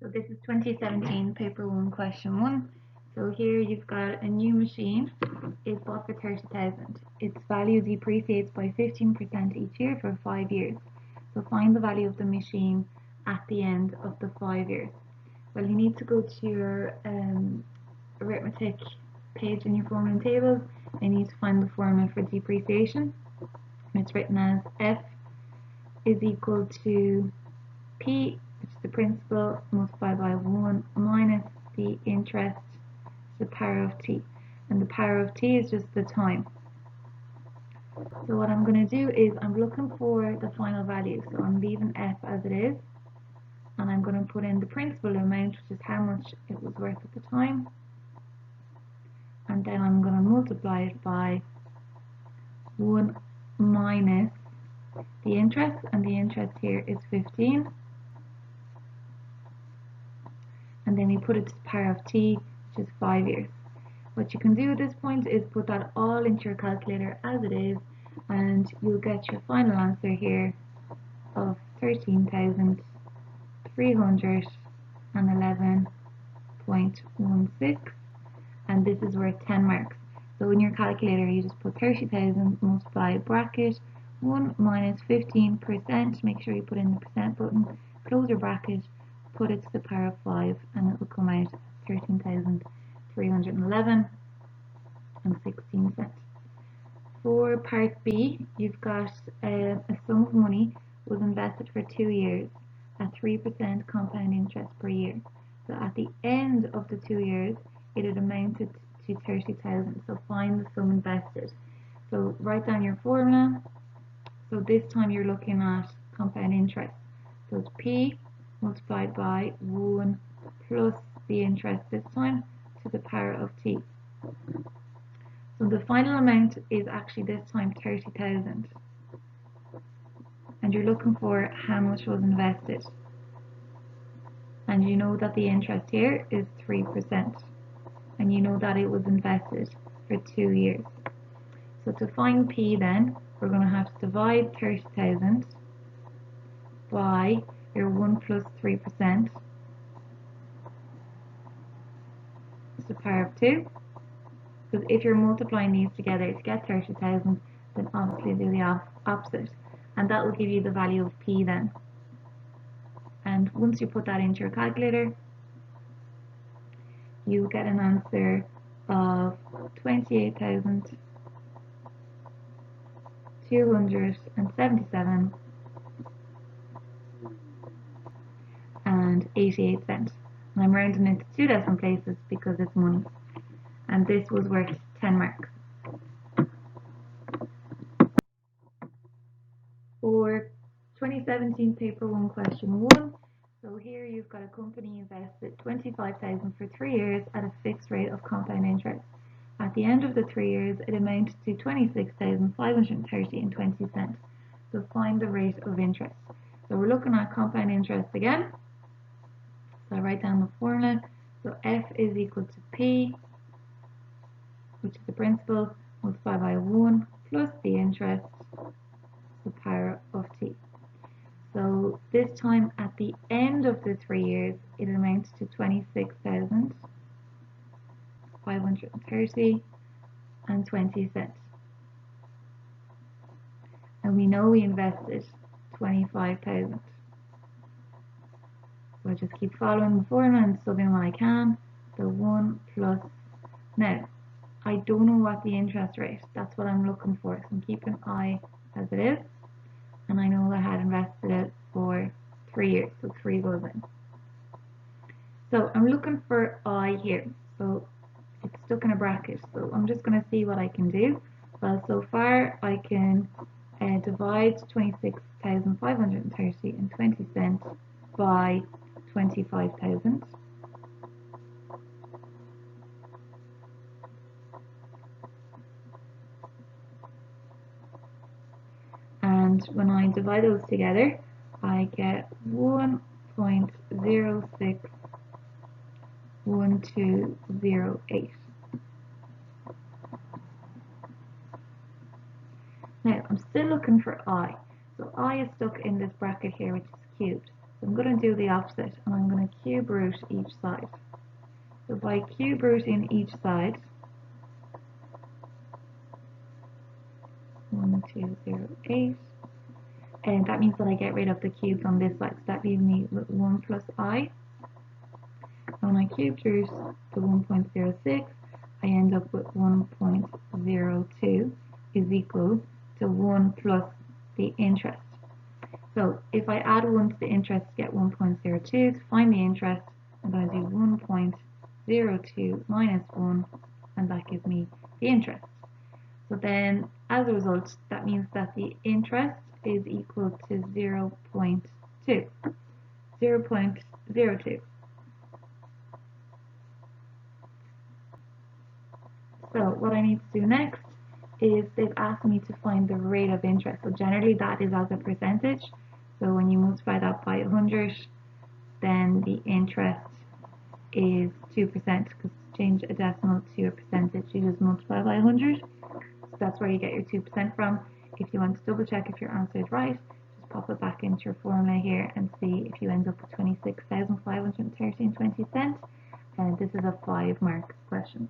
So this is 2017 paper 1 question 1. So here you've got a new machine is bought for 30,000. Its value depreciates by 15% each year for 5 years. So find the value of the machine at the end of the 5 years. Well, you need to go to your arithmetic page in your formula and tables and you need to find the formula for depreciation. It's written as F is equal to P, which is the principal, multiplied by 1 minus the interest to the power of t. And the power of t is just the time. So what I'm going to do is I'm looking for the final value. So I'm leaving f as it is. And I'm going to put in the principal amount, which is how much it was worth at the time. And then I'm going to multiply it by 1 minus the interest. And the interest here is 15. And then we put it to the power of t, which is 5 years. What you can do at this point is put that all into your calculator as it is, and you'll get your final answer here of 13,311.16, and this is worth 10 marks. So in your calculator you just put 30,000 multiply bracket 1 minus 15%, make sure you put in the percent button, close your bracket, put it to the power of 5, and it will come out as 13,311.16. For part B, you've got a sum of money was invested for 2 years at 3% compound interest per year. So at the end of the 2 years, it had amounted to 30,000. So find the sum invested. So write down your formula. So this time you're looking at compound interest. So it's P multiplied by 1 plus the interest this time to the power of t. So the final amount is actually this time 30,000. And you're looking for how much was invested. And you know that the interest here is 3%. And you know that it was invested for 2 years. So to find P then, we're going to have to divide 30,000 by your 1 plus 3% to the power of 2. Because if you're multiplying these together to get 30,000, then obviously do the opposite. And that will give you the value of P then. And once you put that into your calculator, you get an answer of 28,277 and 88 cents. And I'm rounding it to 2 decimal places because it's money. And this was worth 10 marks. For 2017 paper 1 question 1, so here you've got a company invested 25,000 for 3 years at a fixed rate of compound interest. At the end of the 3 years, it amounted to 26,530.20 cents. So find the rate of interest. So we're looking at compound interest again. So I write down the formula. So F is equal to P, which is the principal, multiplied by 1 plus the interest, the power of t. So this time at the end of the 3 years, it amounts to 26,530.20 cents. And we know we invested 25,000. So I just keep following the formula and subbing what I can. The 1 plus. Now, I don't know what the interest rate, that's what I'm looking for. So I'm keeping I as it is. And I know I had invested it for 3 years, so 3 goes in. So I'm looking for I here. So it's stuck in a bracket. So I'm just going to see what I can do. Well, so far I can divide 26,530.20 cents by 25,000. And when I divide those together, I get 1.061208. Now, I'm still looking for I. So I is stuck in this bracket here, which is cubed. So I'm going to do the opposite, and I'm going to cube root each side. So by cube rooting each side, 1208, and that means that I get rid of the cubes on this side, so that leaves me with 1 plus I. When I cube root to 1.06, I end up with 1.02 is equal to 1 plus the interest. So if I add 1 to the interest to get 1.02, to find the interest, I'm going to do 1.02 minus 1, and that gives me the interest. So then, as a result, that means that the interest is equal to 0.2. So what I need to do next is they've asked me to find the rate of interest. So generally that is as a percentage. So when you multiply that by 100, then the interest is 2%, because to change a decimal to a percentage, you just multiply by 100. So that's where you get your 2% from. If you want to double check if your answer is right, just pop it back into your formula here and see if you end up with 26,530.20. And this is a 5-mark question.